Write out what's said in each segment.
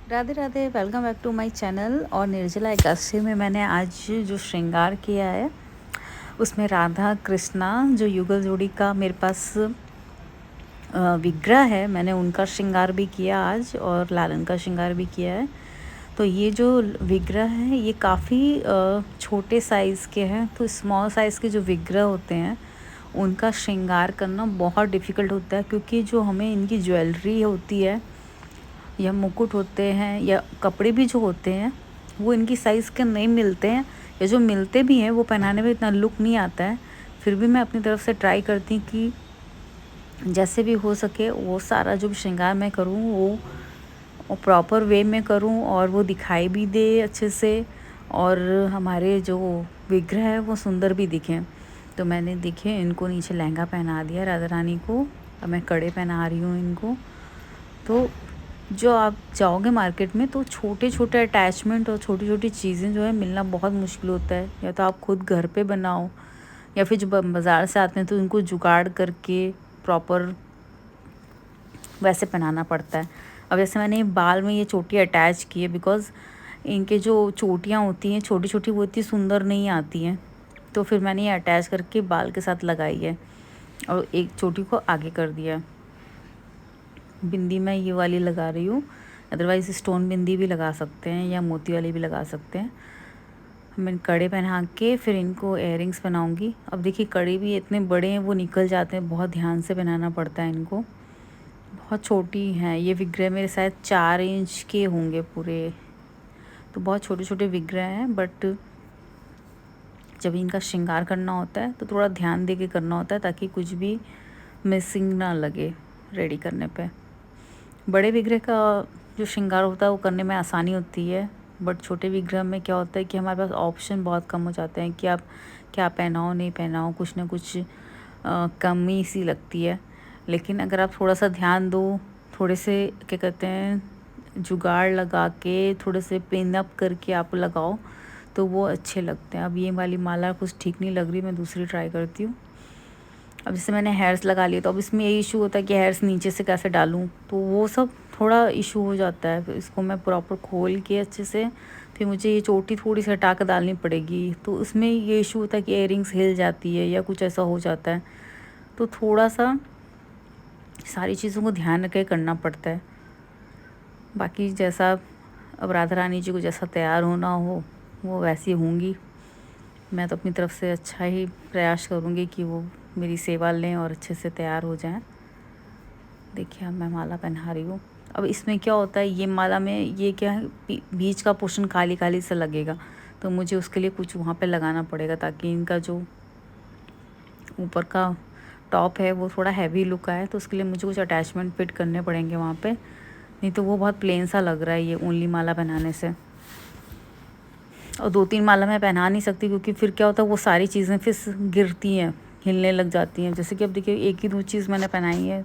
Radhe Radhe, welcome back to my channel. और निर्जला एकादशी में मैंने आज जो श्रृंगार किया है उसमें राधा कृष्णा जो युगल जोड़ी का मेरे पास विग्रह है, मैंने उनका श्रृंगार भी किया आज और लालन का श्रृंगार भी किया है। तो ये जो विग्रह है ये काफ़ी छोटे साइज़ के हैं। तो स्मॉल साइज़ के जो विग्रह होते हैं उनका श्रृंगार करना बहुत डिफ़िकल्ट होता है, क्योंकि जो हमें इनकी ज्वेलरी होती है या मुकुट होते हैं या कपड़े भी जो होते हैं वो इनकी साइज़ के नहीं मिलते हैं, या जो मिलते भी हैं वो पहनाने में इतना लुक नहीं आता है। फिर भी मैं अपनी तरफ से ट्राई करती हूँ कि जैसे भी हो सके वो सारा जो भी श्रृंगार मैं करूँ वो प्रॉपर वे में करूँ और वो दिखाई भी दे अच्छे से, और हमारे जो विग्रह है वो सुंदर भी दिखें। तो मैंने देखे इनको नीचे लहंगा पहना दिया राधा रानी को, अब मैं कड़े पहना रही हूँ इनको। तो जो आप जाओगे मार्केट में तो छोटे छोटे अटैचमेंट और छोटी छोटी चीज़ें जो है मिलना बहुत मुश्किल होता है। या तो आप खुद घर पे बनाओ या फिर जो बाज़ार से आते हैं तो इनको जुगाड़ करके प्रॉपर वैसे पहनाना पड़ता है। अब जैसे मैंने बाल में ये चोटी अटैच की है, बिकॉज़ इनके जो चोटियाँ होती हैं छोटी छोटी वो इतनी सुंदर नहीं आती हैं, तो फिर मैंने ये अटैच करके बाल के साथ लगाई है और एक चोटी को आगे कर दिया है। बिंदी मैं ये वाली लगा रही हूँ, अदरवाइज़ स्टोन बिंदी भी लगा सकते हैं या मोती वाली भी लगा सकते हैं। मैं कड़े पहना के फिर इनको इयररिंग्स बनाऊँगी। अब देखिए कड़े भी इतने बड़े हैं वो निकल जाते हैं, बहुत ध्यान से पहनाना पड़ता है इनको। बहुत छोटी हैं ये विग्रह, मेरे शायद 4 इंच के होंगे पूरे, तो बहुत छोटे छोटे विग्रह हैं। बट जब इनका श्रृंगार करना होता है तो थोड़ा ध्यान दे के करना होता है ताकि कुछ भी मिसिंग ना लगे रेडी करने पे। बड़े विग्रह का जो श्रृंगार होता है वो करने में आसानी होती है, बट छोटे विग्रह में क्या होता है कि हमारे पास ऑप्शन बहुत कम हो जाते हैं कि आप क्या पहनाओ नहीं पहनाओ, कुछ ना कुछ कमी सी लगती है। लेकिन अगर आप थोड़ा सा ध्यान दो, थोड़े से क्या कहते हैं जुगाड़ लगा के थोड़े से पिन अप करके आप लगाओ तो वो अच्छे लगते हैं। अब ये वाली माला कुछ ठीक नहीं लग रही, मैं दूसरी ट्राई करती हूँ। अब जैसे मैंने हेयर्स लगा लिए तो अब इसमें यही इशू होता है कि हेयर्स नीचे से कैसे डालूँ, तो वो सब थोड़ा इशू हो जाता है। फिर इसको मैं प्रॉपर खोल के अच्छे से फिर मुझे ये चोटी थोड़ी सी हटा कर डालनी पड़ेगी, तो उसमें ये इशू होता है कि इयररिंग्स हिल जाती है या कुछ ऐसा हो जाता है। तो थोड़ा सा सारी चीज़ों को ध्यान रख के करना पड़ता है। बाकी जैसा अब राधा रानी जी को जैसा तैयार होना हो वो वैसी होंगी। मैं तो अपनी तरफ से अच्छा ही प्रयास करूँगी कि वो मेरी सेवा लें और अच्छे से तैयार हो जाएं। देखिए अब मैं माला पहना रही हूँ। अब इसमें क्या होता है, ये माला में ये क्या है बीच का पोर्शन खाली खाली सा लगेगा, तो मुझे उसके लिए कुछ वहाँ पे लगाना पड़ेगा ताकि इनका जो ऊपर का टॉप है वो थोड़ा हैवी लुक आए। तो उसके लिए मुझे कुछ अटैचमेंट फिट करने पड़ेंगे वहाँ पे, नहीं तो वो बहुत प्लेन सा लग रहा है ये ओनली माला पहनाने से। और 2-3 माला मैं पहना नहीं सकती क्योंकि फिर क्या होता है वो सारी चीज़ें फिर गिरती हैं, हिलने लग जाती हैं। जैसे कि अब देखिए एक ही 2 चीज़ मैंने पहनाई है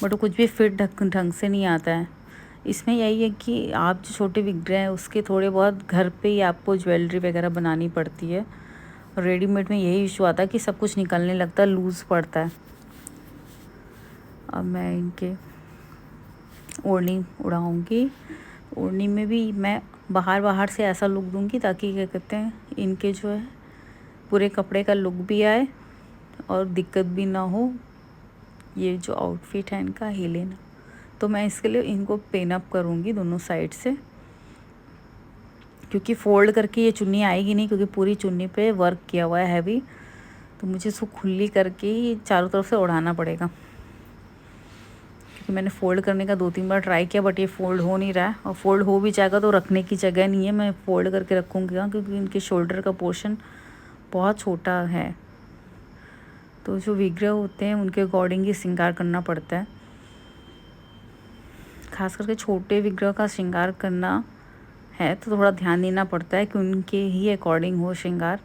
बट वो कुछ भी फिट ढंग से नहीं आता है। इसमें यही है कि आप जो छोटे विग्रह हैं उसके थोड़े बहुत घर पे ही आपको ज्वेलरी वगैरह बनानी पड़ती है। रेडीमेड में यही इशू आता है कि सब कुछ निकलने लगता है, लूज़ पड़ता है। अब मैं इनके ओढ़नी उड़ाऊँगी। ओढ़नी में भी मैं बाहर से ऐसा लुक दूँगी ताकि क्या कहते हैं इनके जो है पूरे कपड़े का लुक भी आए और दिक्कत भी ना हो, ये जो आउटफिट है इनका हिले ना। तो मैं इसके लिए इनको पिन अप करूँगी दोनों साइड से, क्योंकि फ़ोल्ड करके ये चुन्नी आएगी नहीं, क्योंकि पूरी चुन्नी पे वर्क किया हुआ है हैवी। तो मुझे इसको खुली करके ही चारों तरफ से ओढ़ाना पड़ेगा, क्योंकि मैंने फ़ोल्ड करने का 2-3 बार ट्राई किया बट ये फ़ोल्ड हो नहीं रहा है। और फ़ोल्ड हो भी जाएगा तो रखने की जगह नहीं है, मैं फ़ोल्ड करके रखूँगी क्योंकि इनके शोल्डर का पोर्शन बहुत छोटा है। तो जो विग्रह होते हैं उनके अकॉर्डिंग ही श्रृंगार करना पड़ता है। खास करके छोटे विग्रह का श्रृंगार करना है तो थोड़ा ध्यान देना पड़ता है कि उनके ही अकॉर्डिंग हो श्रृंगार,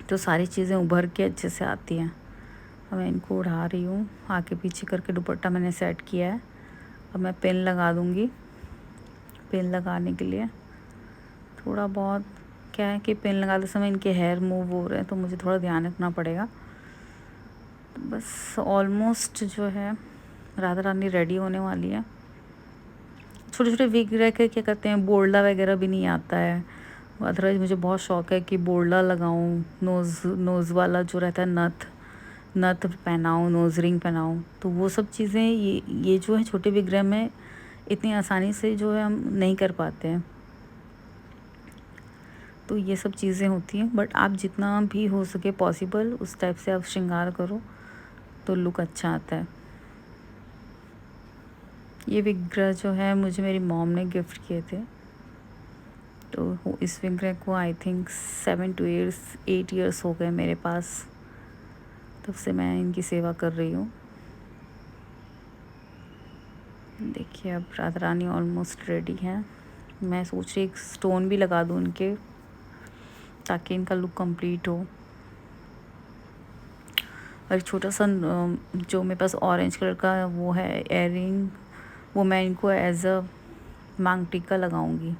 तो सारी चीज़ें उभर के अच्छे से आती हैं। अब मैं इनको उड़ा रही हूँ, आगे पीछे करके दुपट्टा मैंने सेट किया है। अब मैं पिन लगा दूँगी। पिन लगाने के लिए थोड़ा बहुत क्या है कि पिन लगाते समय इनके हेयर मूव हो रहे हैं तो मुझे थोड़ा ध्यान रखना पड़ेगा। तो बस ऑलमोस्ट जो है राधा रानी रेडी होने वाली है। छोटे छोटे विग्रह के क्या कहते हैं, बोरला वगैरह भी नहीं आता है। अदरवाइज़ मुझे बहुत शौक है कि बोरला लगाऊं, नोज़ वाला जो रहता है नथ नथ पहनाऊँ, नोज़ रिंग पहनाऊँ। तो वो सब चीज़ें ये जो है छोटे विग्रह में इतनी आसानी से जो है हम नहीं कर पाते हैं। तो ये सब चीज़ें होती हैं, बट आप जितना भी हो सके पॉसिबल उस टाइप से आप श्रृंगार करो तो लुक अच्छा आता है। ये विग्रह जो है मुझे मेरी मॉम ने गिफ्ट किए थे। तो इस विग्रह को आई थिंक 7 to 8 ईयर्स हो गए मेरे पास, तब से मैं इनकी सेवा कर रही हूँ। देखिए अब राधा रानी ऑलमोस्ट रेडी हैं। मैं सोच रही एक स्टोन भी लगा दूँ इनके, ताकि इनका लुक कंप्लीट हो। और छोटा सा जो मेरे पास ऑरेंज कलर का वो है एयरिंग, वो मैं इनको एज अ मांग टीका लगाऊंगी।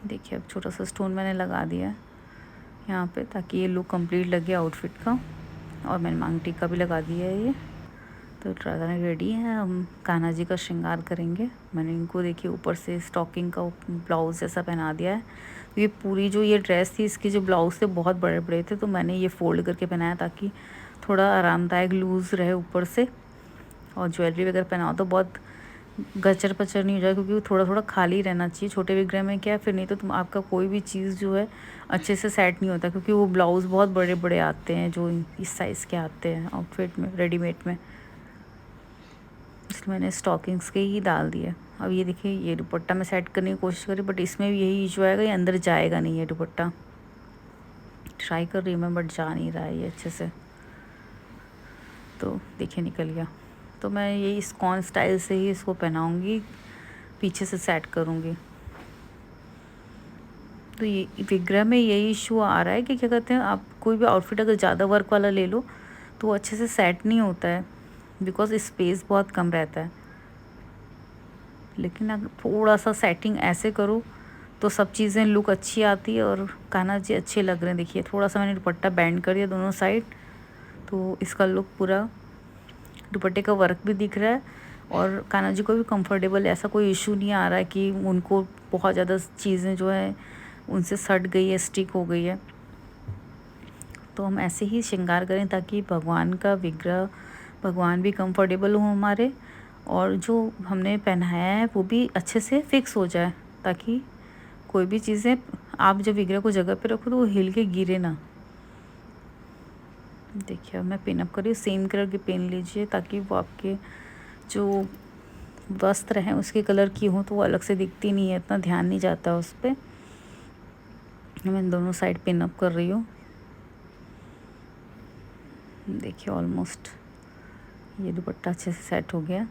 देखिए अब छोटा सा स्टोन मैंने लगा दिया है यहाँ पे, ताकि ये लुक कंप्लीट लगे आउटफिट का। और मैंने मांग टीका भी लगा दिया है ये। तो राधा रानी रेडी है, हम कान्हा जी का श्रृंगार करेंगे। मैंने इनको देखिए ऊपर से स्टॉकिंग का ब्लाउज़ जैसा पहना दिया है। तो ये पूरी जो ये ड्रेस थी, इसके जो ब्लाउज़ थे बहुत बड़े बड़े थे, तो मैंने ये फ़ोल्ड करके पहनाया ताकि थोड़ा आरामदायक लूज़ रहे ऊपर से। और ज्वेलरी वगैरह पहनाओ तो बहुत गचर पचर नहीं हो जाए, क्योंकि वो थोड़ा थोड़ा खाली रहना चाहिए। छोटे विग्रह में क्या है, फिर नहीं तो तुम आपका कोई भी चीज़ जो है अच्छे से सेट नहीं होता, क्योंकि वो ब्लाउज़ बहुत बड़े बड़े आते हैं जो इस साइज़ के आते हैं आउटफिट में रेडीमेड में। इसलिए मैंने स्टॉकिंग्स के ही डाल दिए। अब ये देखिए ये दुपट्टा मैं सेट करने की कोशिश करी, बट इसमें भी यही इशू आएगा, ये अंदर जाएगा नहीं ये दुपट्टा। ट्राई कर रही हूँ मैं, बट जा नहीं रहा है ये अच्छे से। तो देखिए निकल गया। तो मैं यही इस्कॉन स्टाइल से ही इसको पहनाऊँगी, पीछे से सेट करूँगी। तो ये विग्रह में यही इशू आ रहा है कि क्या कहते हैं, आप कोई भी आउटफिट अगर ज़्यादा वर्क वाला ले लो तो वो अच्छे से सेट नहीं होता है, बिकॉज स्पेस बहुत कम रहता है। लेकिन अगर थोड़ा सा सेटिंग ऐसे करो तो सब चीज़ें लुक अच्छी आती है और कान्हा जी अच्छे लग रहे हैं। देखिए थोड़ा सा मैंने दुपट्टा बैंड कर दिया दोनों साइड, तो इसका लुक पूरा दुपट्टे का वर्क भी दिख रहा है और कान्हा जी को भी कंफर्टेबल, ऐसा कोई इशू नहीं आ रहा है कि उनको बहुत ज़्यादा चीज़ें जो है उनसे सट गई है, स्टिक हो गई है। तो हम ऐसे ही श्रृंगार करें ताकि भगवान का विग्रह, भगवान भी कंफर्टेबल हो हमारे, और जो हमने पहनाया है वो भी अच्छे से फिक्स हो जाए, ताकि कोई भी चीज़ें आप जब विग्रह को जगह पे रखो तो वो हिल के गिरे ना। देखिए अब मैं पिनअप कर रही हूँ। सेम कलर की पेन लीजिए ताकि वो आपके जो वस्त्र हैं उसके कलर की हो तो वो अलग से दिखती नहीं है, इतना ध्यान नहीं जाता उस पर। मैं दोनों साइड पिनअप कर रही हूँ। देखिए ऑलमोस्ट ये दुपट्टा अच्छे से सेट हो गया।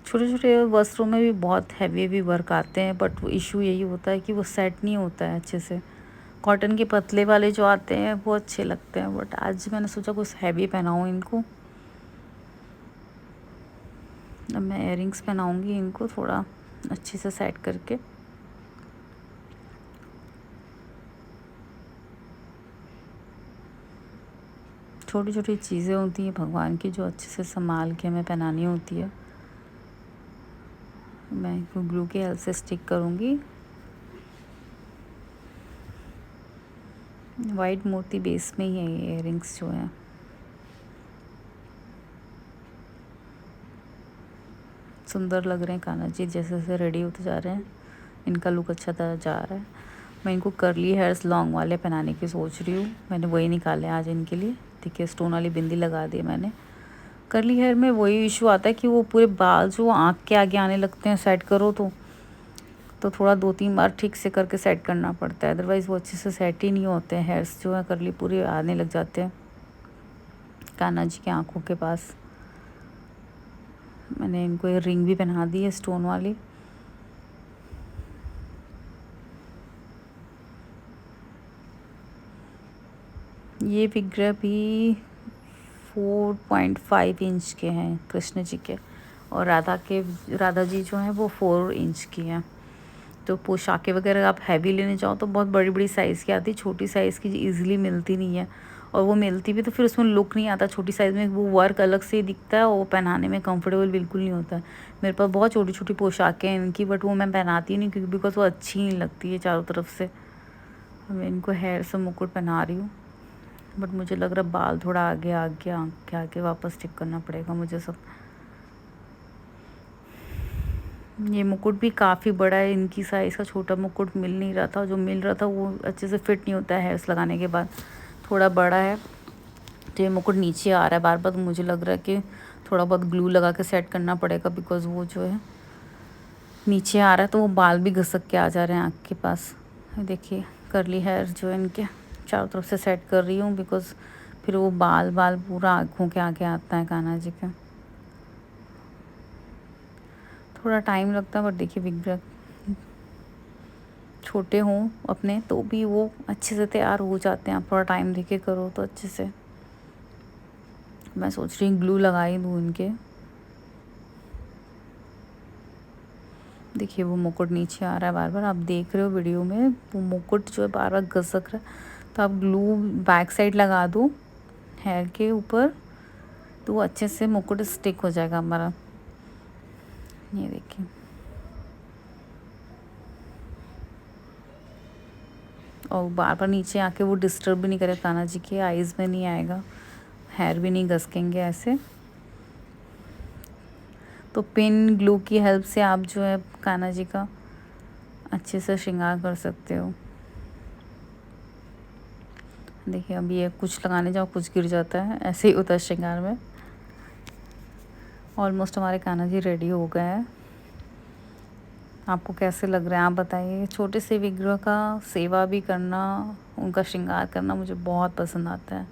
छोटे छोटे वस्त्रों में भी बहुत हैवी वर्क आते हैं, बट वो इशू यही होता है कि वो सेट नहीं होता है अच्छे से। कॉटन के पतले वाले जो आते हैं वो अच्छे लगते हैं, बट आज मैंने सोचा कुछ हैवी पहनाऊँ इनको। अब मैं इयररिंग्स पहनाऊँगी इनको थोड़ा अच्छे से सेट करके। छोटी छोटी चीज़ें होती हैं भगवान की जो अच्छे से संभाल के हमें पहनानी होती है। मैं इनको ग्लू के हेल्प से स्टिक करूँगी। वाइट मोती बेस में ही है ये इयररिंग्स जो है। सुंदर लग रहे हैं कान्हा जी, जैसे जैसे रेडी होते जा रहे हैं इनका लुक अच्छा जा रहा है। मैं इनको करली हेयर्स लॉन्ग वाले पहनाने की सोच रही हूँ, मैंने वही निकाले आज इनके लिए। देखिए स्टोन वाली बिंदी लगा दी मैंने। करली हेयर में वही इशू आता है कि वो पूरे बाल जो आँख के आगे आने लगते हैं सेट करो तो थोड़ा 2-3 बार ठीक से करके सेट करना पड़ता है, अदरवाइज़ वो अच्छे से सेट ही नहीं होते हैं। हेयर्स जो है करली पूरे आने लग जाते हैं कान्हा जी के आँखों के पास। मैंने इनको ये रिंग भी पहना दी है स्टोन वाली। ये विग्रह भी 4.5 इंच के हैं कृष्ण जी के, और राधा जी जो हैं वो 4 इंच की हैं। तो पोशाकें वगैरह आप हैवी लेने जाओ तो बहुत बड़ी बड़ी साइज़ की आती है, छोटी साइज़ की ईज़िली मिलती नहीं है। और वो मिलती भी तो फिर उसमें लुक नहीं आता, छोटी साइज़ में वो वर्क अलग से दिखता है और वो पहनाने में कंफर्टेबल बिल्कुल नहीं होता है। मेरे पास बहुत छोटी छोटी पोशाकें हैं इनकी, बट वो मैं पहनाती नहीं क्योंकि बिकॉज वो अच्छी नहीं लगती है चारों तरफ से। मैं इनको हेयर से मुकुट पहना रही हूँ, बट मुझे लग रहा है बाल थोड़ा आगे आगे आगे आगे वापस स्टिक करना पड़ेगा मुझे सब। ये मुकुट भी काफ़ी बड़ा है, इनकी साइज़ का छोटा मुकुट मिल नहीं रहा था, जो मिल रहा था वो अच्छे से फिट नहीं होता है हेयर्स लगाने के बाद, थोड़ा बड़ा है। तो ये मुकुट नीचे आ रहा है बार बार, तो मुझे लग रहा है कि थोड़ा बहुत ग्लू लगा के सेट करना पड़ेगा, बिकॉज़ वो जो है नीचे आ रहा है तो वो बाल भी घसक के आ जा रहे हैं आँख के पास। देखिए कर्ली हेयर जो है इनके चारों तरफ से सेट कर रही हूँ, बिकॉज़ फिर वो बाल बाल पूरा आँखों के आगे आता है कान्हा जी के। थोड़ा टाइम लगता है, बट देखिए विग्रह छोटे हों अपने तो भी वो अच्छे से तैयार हो जाते हैं। आप थोड़ा टाइम देके करो तो अच्छे से। मैं सोच रही हूँ ग्लू लगा ही दूँ इनके। देखिए वो मुकुट नीचे आ रहा है बार बार, आप देख रहे हो वीडियो में वो मुकुट जो है बार बार घसक रहा है। तो आप ग्लू बैक साइड लगा दो हेयर के ऊपर, तो वो अच्छे से मुकुट स्टिक हो जाएगा हमारा। ये देखिए और बार बार नीचे आके वो डिस्टर्ब भी नहीं करे, कान्हा जी के आईज़ में नहीं आएगा, हेयर भी नहीं घसकेंगे ऐसे। तो पिन ग्लू की हेल्प से आप जो है कान्हा जी का अच्छे से श्रृंगार कर सकते हो। देखिए अभी ये कुछ लगाने जाओ कुछ गिर जाता है, ऐसे ही होता है श्रृंगार में। ऑलमोस्ट हमारे कान्हा जी रेडी हो गए हैं। आपको कैसे लग रहा है आप बताइए। छोटे से विग्रह का सेवा भी करना, उनका श्रृंगार करना मुझे बहुत पसंद आता है,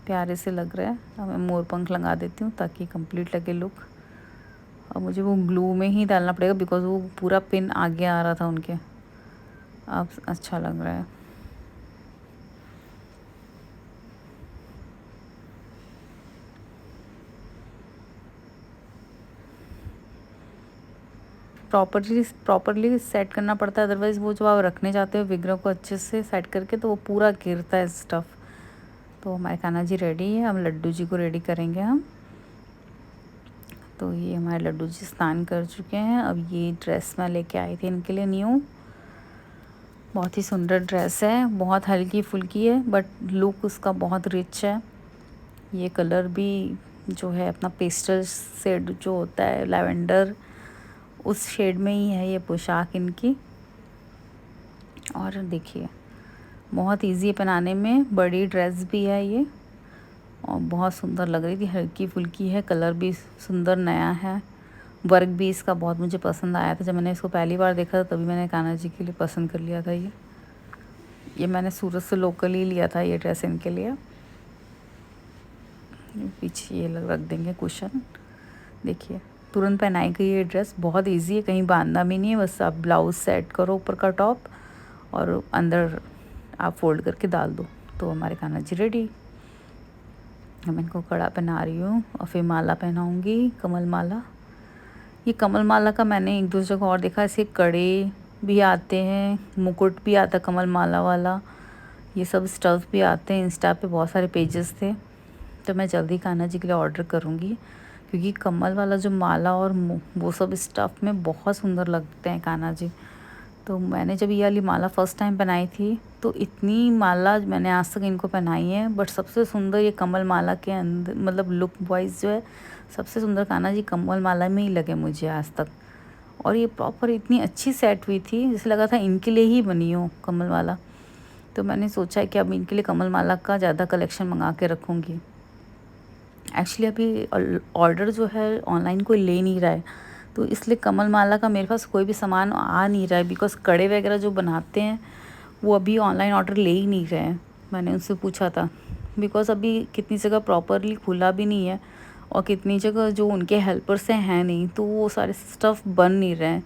प्यारे से लग रहा है। अब मैं मोर पंख लगा देती हूँ ताकि कंप्लीट लगे लुक। और मुझे वो ग्लू में ही डालना पड़ेगा बिकॉज़ वो पूरा पिन आगे आ रहा था उनके। अब अच्छा लग रहा है। प्रॉपरली सेट करना पड़ता है, अदरवाइज़ वो जो आप रखने जाते हो विग्रह को अच्छे से सेट करके तो वो पूरा गिरता है स्टफ़। तो हमारे कान्हा जी रेडी है, अब लड्डू जी को रेडी करेंगे हम। तो ये हमारे लड्डू जी स्नान कर चुके हैं। अब ये ड्रेस मैं लेके आई थी इनके लिए न्यू, बहुत ही सुंदर ड्रेस है, बहुत हल्की फुल्की है बट लुक उसका बहुत रिच है। ये कलर भी जो है अपना पेस्टल शेड जो होता है लैवेंडर, उस शेड में ही है ये पोशाक इनकी। और देखिए बहुत इजी है पहनाने में, बड़ी ड्रेस भी है ये और बहुत सुंदर लग रही थी, हल्की फुल्की है, कलर भी सुंदर नया है, वर्क भी इसका बहुत मुझे पसंद आया था। जब मैंने इसको पहली बार देखा था तभी मैंने कान्हा जी के लिए पसंद कर लिया था। ये मैंने सूरत से लोकल ही लिया था ये ड्रेस इनके लिए। पीछे ये रख देंगे कुशन। देखिए तुरंत पहनाई गई ये ड्रेस, बहुत इजी है, कहीं बांधना भी नहीं है, बस आप ब्लाउज सेट करो ऊपर का टॉप और अंदर आप फोल्ड करके डाल दो तो हमारे कान्हा जी रेडी। मैं इनको कड़ा पहना रही हूँ और फिर माला पहनाऊँगी, कमल माला। ये कमल माला का मैंने एक दो जगह और देखा, ऐसे कड़े भी आते हैं, मुकुट भी आता है कमल माला वाला, ये सब स्टफ़ भी आते हैं। इंस्टा पे बहुत सारे पेजेस थे, तो मैं जल्दी कान्हा जी के लिए ऑर्डर करूँगी क्योंकि कमल वाला जो माला और वो सब स्टफ़ में बहुत सुंदर लगते हैं कान्हा जी। तो मैंने जब ये वाली माला फ़र्स्ट टाइम पहनाई थी तो इतनी माला मैंने आज तक इनको पहनाई है, बट सबसे सुंदर ये कमल माला के अंदर मतलब लुक वाइज जो है सबसे सुंदर कान्हा जी कमल माला में ही लगे मुझे आज तक। और ये प्रॉपर इतनी अच्छी सेट हुई थी जैसे लगा था इनके लिए ही बनी हो कमल माला। तो मैंने सोचा कि अब इनके लिए कमल माला का ज़्यादा कलेक्शन मंगा के रखूँगी। एक्चुअली अभी ऑर्डर जो है ऑनलाइन कोई ले नहीं रहा है, तो इसलिए कमल माला का मेरे पास कोई भी सामान आ नहीं रहा है, बिकॉज़ कड़े वगैरह जो बनाते हैं वो अभी ऑनलाइन ऑर्डर ले ही नहीं रहे हैं। मैंने उनसे पूछा था, बिकॉज़ अभी कितनी जगह प्रॉपरली खुला भी नहीं है और कितनी जगह जो उनके हेल्पर्स हैं नहीं, तो वो सारे स्टफ़ बन नहीं रहे हैं।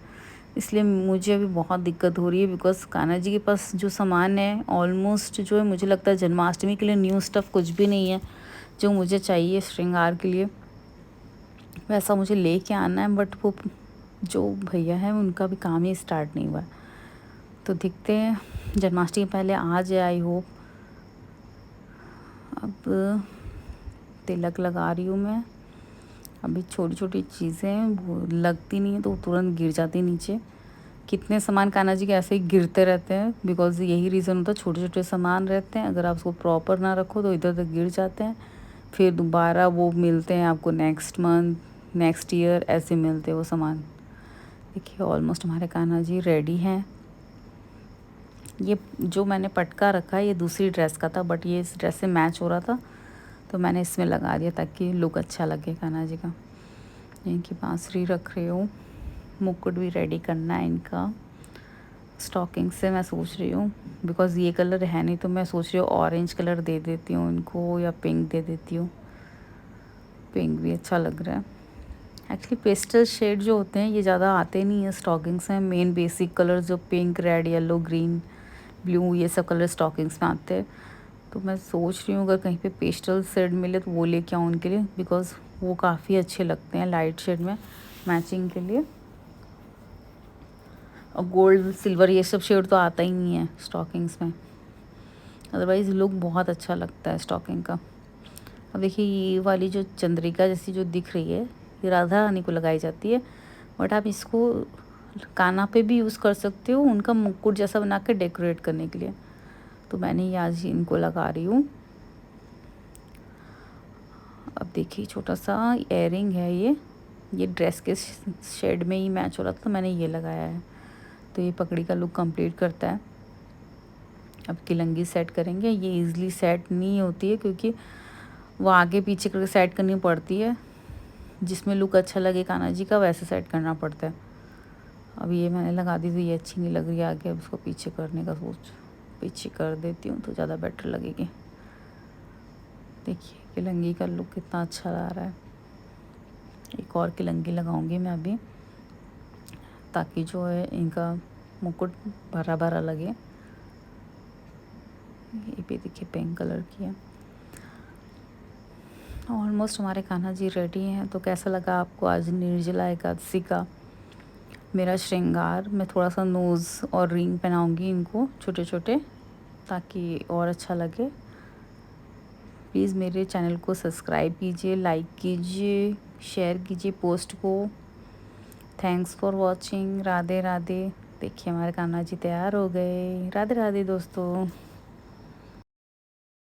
इसलिए मुझे अभी बहुत दिक्कत हो रही है, बिकॉज़ कान्हा जी के पास जो सामान है ऑलमोस्ट जो है मुझे लगता है जन्माष्टमी के लिए न्यू स्टफ़ कुछ भी नहीं है जो मुझे चाहिए श्रृंगार के लिए। वैसा मुझे लेके आना है, बट वो जो भैया हैं उनका भी काम ही स्टार्ट नहीं हुआ है। तो देखते हैं जन्माष्टमी पहले आ जाए, आई होप। अब तिलक लगा रही हूँ मैं। अभी छोटी छोटी चीज़ें हैं, वो लगती नहीं है तो तुरंत गिर जाती नीचे। कितने सामान कान्हा जी के ऐसे ही गिरते रहते हैं, बिकॉज़ यही रीज़न होता है, छोटे छोटे सामान रहते हैं, अगर आप उसको प्रॉपर ना रखो तो इधर उधर गिर जाते हैं। फिर दोबारा वो मिलते हैं आपको नेक्स्ट मंथ, नेक्स्ट ईयर, ऐसे मिलते हैं वो सामान। देखिए ऑलमोस्ट हमारे कान्हा जी रेडी हैं। ये जो मैंने पटका रखा है ये दूसरी ड्रेस का था, बट ये इस ड्रेस से मैच हो रहा था तो मैंने इसमें लगा दिया ताकि लुक अच्छा लगे कान्हा जी का। इनकी बांसुरी रख रही हूँ, मुकुट भी रेडी करना है इनका। स्टॉकिंग से मैं सोच रही हूँ, बिकॉज़ ये कलर है नहीं तो मैं सोच रही हूँ ऑरेंज कलर दे देती हूँ इनको, या पिंक दे देती हूँ। पिंक भी अच्छा लग रहा है। एक्चुअली पेस्टल शेड जो होते हैं ये ज़्यादा आते नहीं हैं स्टॉकिंग्स में। मेन बेसिक कलर जो pink, red, yellow, green, blue, ये सब कलर स्टॉकिंग्स में आते हैं। तो मैं सोच रही हूँ अगर कहीं पे पेस्टल शेड मिले तो वो लेके आऊँ उनके लिए, बिकॉज़ वो काफ़ी अच्छे लगते हैं लाइट शेड में मैचिंग के लिए। और गोल्ड, सिल्वर ये सब शेड तो आता ही नहीं है स्टॉकिंग्स में, अदरवाइज़ लुक बहुत अच्छा लगता है स्टॉकिंग का। अब देखिए ये वाली जो चंद्रिका जैसी जो दिख रही है ये राधा रानी को लगाई जाती है, बट आप इसको कान्हा पे भी यूज़ कर सकते हो उनका मुकुट जैसा बना के डेकोरेट करने के लिए। तो मैंने ये आज इनको लगा रही हूँ। अब देखिए छोटा सा इयरिंग है ये ड्रेस के शेड में ही मैच हो रहा था तो मैंने ये लगाया है। तो ये पगड़ी का लुक कंप्लीट करता है। अब किलंगी सेट करेंगे। ये इजीली सेट नहीं होती है क्योंकि वो आगे पीछे करके सेट करनी पड़ती है, जिसमें लुक अच्छा लगे कान्हा जी का वैसे सेट करना पड़ता है। अब ये मैंने लगा दी तो ये अच्छी नहीं लग रही है आगे, अब उसको पीछे करने का सोच पीछे कर देती हूँ तो ज़्यादा बेटर लगेगी। देखिए किलंगी का लुक कितना अच्छा आ रहा है। एक और किलंगी लगाऊंगी मैं अभी, ताकि जो है इनका मुकुट भरा भरा लगे। ये भी देखिए पिंक कलर की है। ऑलमोस्ट हमारे कान्हा जी रेडी हैं। तो कैसा लगा आपको आज निर्जला एकादशी का मेरा श्रृंगार? मैं थोड़ा सा नोज़ और रिंग पहनाऊंगी इनको छोटे छोटे, ताकि और अच्छा लगे। प्लीज़ मेरे चैनल को सब्सक्राइब कीजिए, लाइक कीजिए, शेयर कीजिए पोस्ट को। Thanks for watching. Radhe Radhe. देखिए हमारे कान्हा जी तैयार हो गए। राधे राधे दोस्तों।